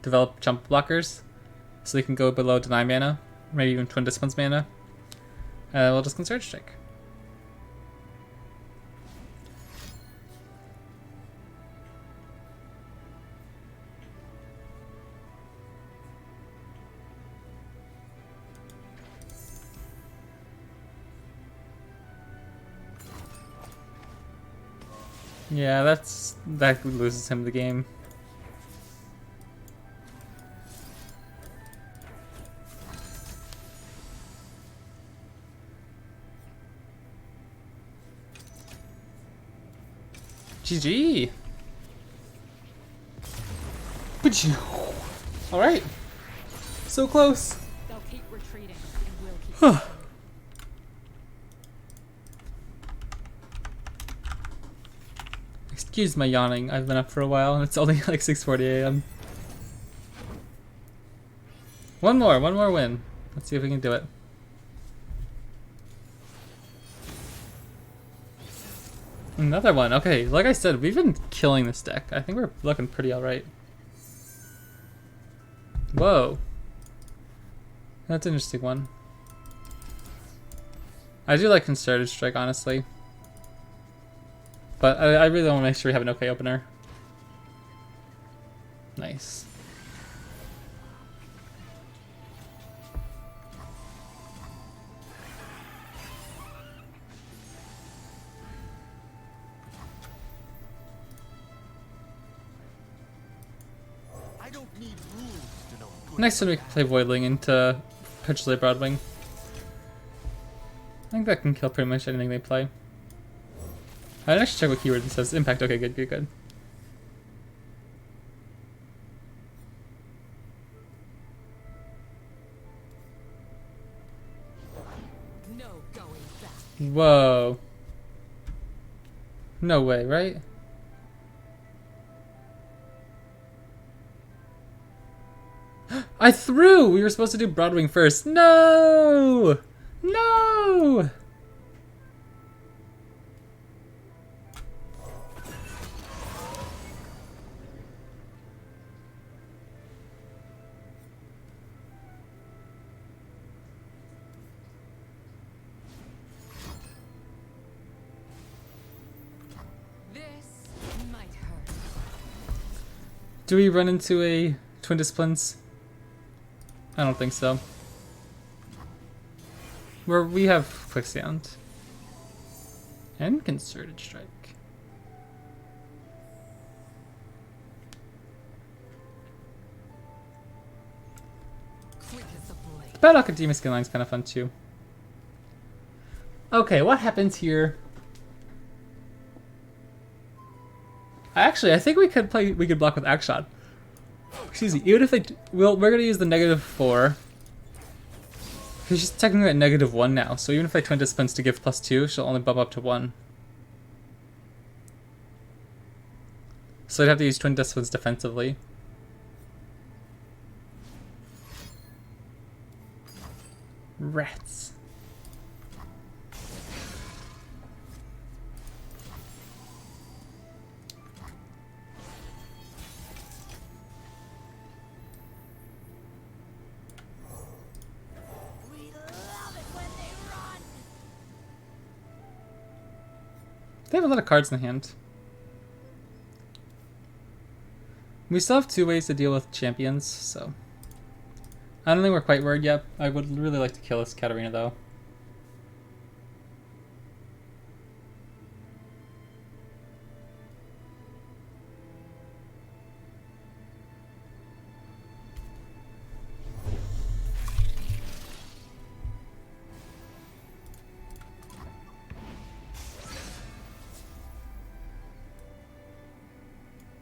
S1: develop jump blockers. so they can go below deny mana, maybe even Twin Disciplines mana. We'll just Concerted Strike. Yeah, that loses him the game. GG. All right, so close.
S2: They'll keep retreating, and we'll keep.
S1: Excuse my yawning. I've been up for a while, and it's only like 6:40 a.m. One more win. Let's see if we can do it. Another one. Okay, like I said, we've been killing this deck. I think we're looking pretty alright. Whoa. That's an interesting one. I do like Concerted Strike, honestly. But I really want to make sure we have an okay opener. Nice.
S3: I don't need rules to know good.
S1: Next time we can play Voidling into potentially Broadwing. I think that can kill pretty much anything they play. I didn't actually check what keyword it says. Impact. Okay, good.
S2: No going back.
S1: Whoa. No way, right? I threw! We were supposed to do Broadwing first. No! No!
S2: This might hurt.
S1: Do we run into a Twin Disciplines? I don't think so. We have Quicksand. And Concerted Strike.
S2: Quick as a blade.
S1: The Battle Academia skinline is kind of fun too. Okay, what happens here? Actually, I think we could block with Akshan. Excuse me. Even if they, we're gonna use the -4. Because she's technically at -1 now. So even if I Twin Disciplines to give +2, she'll only bump up to 1. So I'd have to use Twin Disciplines defensively. Rats. They have a lot of cards in hand. We still have 2 ways to deal with champions, so I don't think we're quite worried yet. I would really like to kill this Katarina though.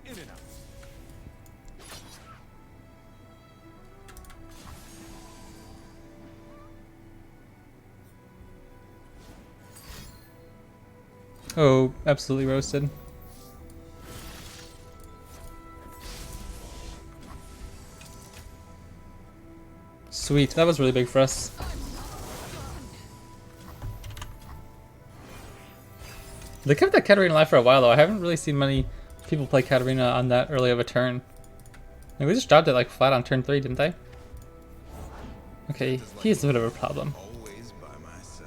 S3: In and out.
S1: Oh, absolutely roasted. Sweet, that was really big for us. They kept that Katarina alive for a while though. I haven't really seen many people play Katarina on that early of a turn. Like, they just dropped it like flat on turn 3, didn't they? Okay, he's a bit of a problem.
S3: Always by my side.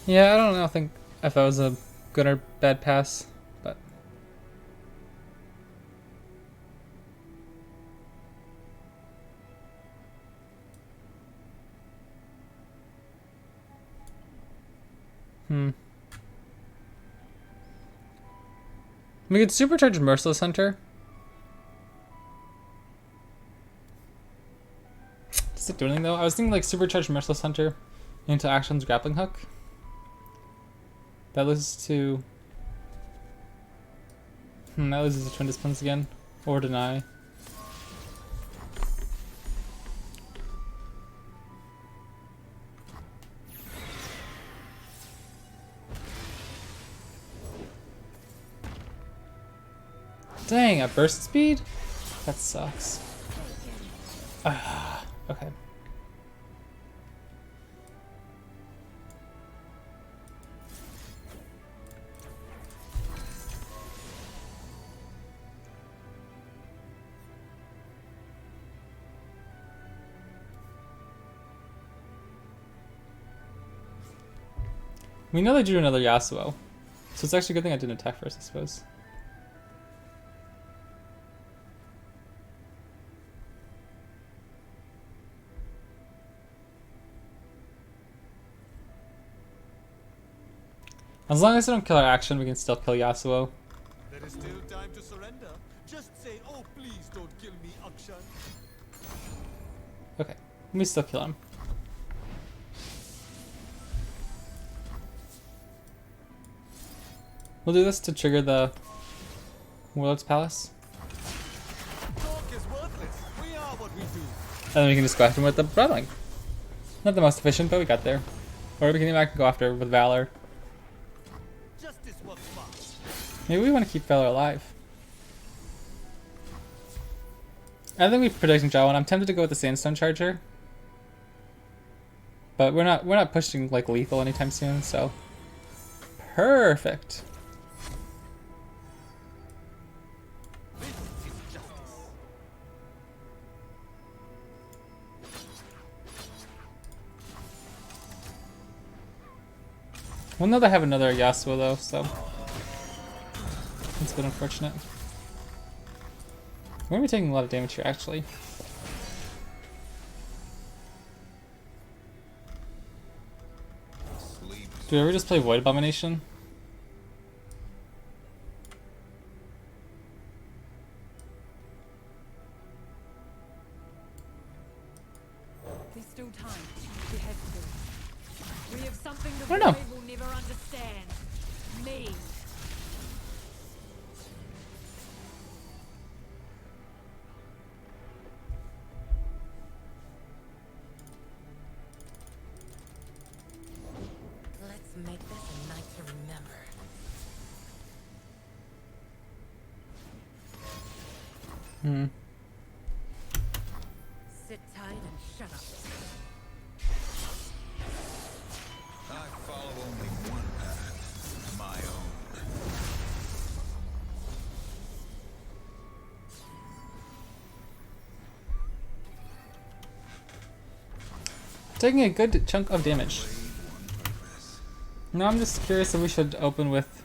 S1: Yeah, I don't know. I think if that was a good or bad pass, but we could supercharge Merciless Hunter. Does it do anything though? I was thinking like supercharge Merciless Hunter into Action's grappling hook. That loses to. That loses to Twin Disciplines again, or deny. Dang, at burst speed? That sucks. Okay. We know they drew another Yasuo, so it's actually a good thing I didn't attack first, I suppose. As long as they don't kill our Action, we can still kill Yasuo.
S3: There is still time to surrender. Just say, oh, please don't kill me, Akshan.
S1: Okay, let me still kill him. We'll do this to trigger the Warlord's Palace.
S3: Talk is worthless. We are what we do.
S1: And then we can just go after him with the Brawling. Not the most efficient, but we got there. Or we can even go after with Valor.
S3: Justice works fast.
S1: Maybe we want to keep Valor alive. I think we're predicting Jawan. I'm tempted to go with the Sandstone Charger. But we're not pushing like lethal anytime soon, so perfect.
S3: This is justice.
S1: We'll know they have another Yasuo though, so it's a bit unfortunate. We're gonna be taking a lot of damage here actually. Do we ever just play Void Abomination?
S2: There's still time. We have to do it. We have something the
S1: I don't know.
S2: boy will never understand. Me.
S4: Let's make this a night to remember. Sit tight and shut up.
S3: I follow only one path, my own.
S1: Taking a good chunk of damage. No, I'm just curious if we should open with...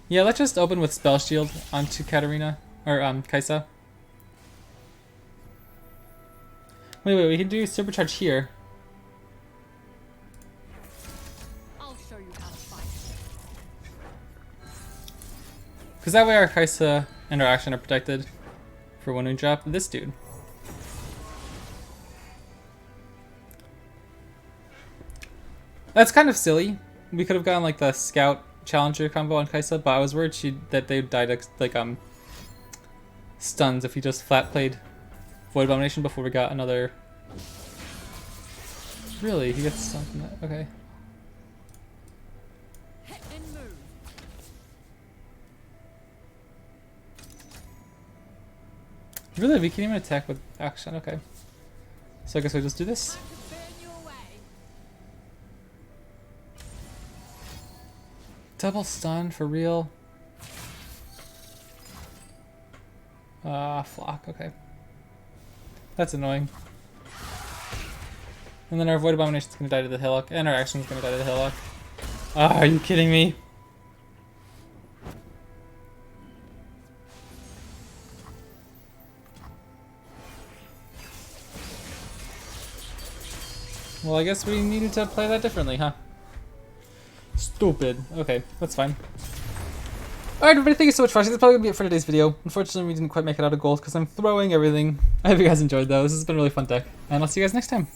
S1: Yeah, let's just open with Spell Shield onto Katarina, or Kaisa. Wait, we can do Supercharge here.
S2: I'll show you how to fight.
S1: Because that way our Kaisa and our Action are protected for when we drop this dude. That's kind of silly. We could have gotten like the Scout Challenger combo on Kaisa, but I was worried that they died like stuns if he just flat played Void Abomination before we got another. Really, he gets stunned from that. Okay.
S2: Hit and move.
S1: Really, we can even attack with Action. Okay. So I guess we just do this.
S2: Time to burn you away.
S1: double stun for real? Flock, okay. That's annoying. And then our Void Abomination's gonna die to the Hillock, and our Action's gonna die to the Hillock. Ah, are you kidding me? Well, I guess we needed to play that differently, huh? Stupid. Okay, that's fine. Alright everybody, thank you so much for watching. That's probably going to be it for today's video. Unfortunately, we didn't quite make it out of gold because I'm throwing everything. I hope you guys enjoyed though. This has been a really fun deck. And I'll see you guys next time.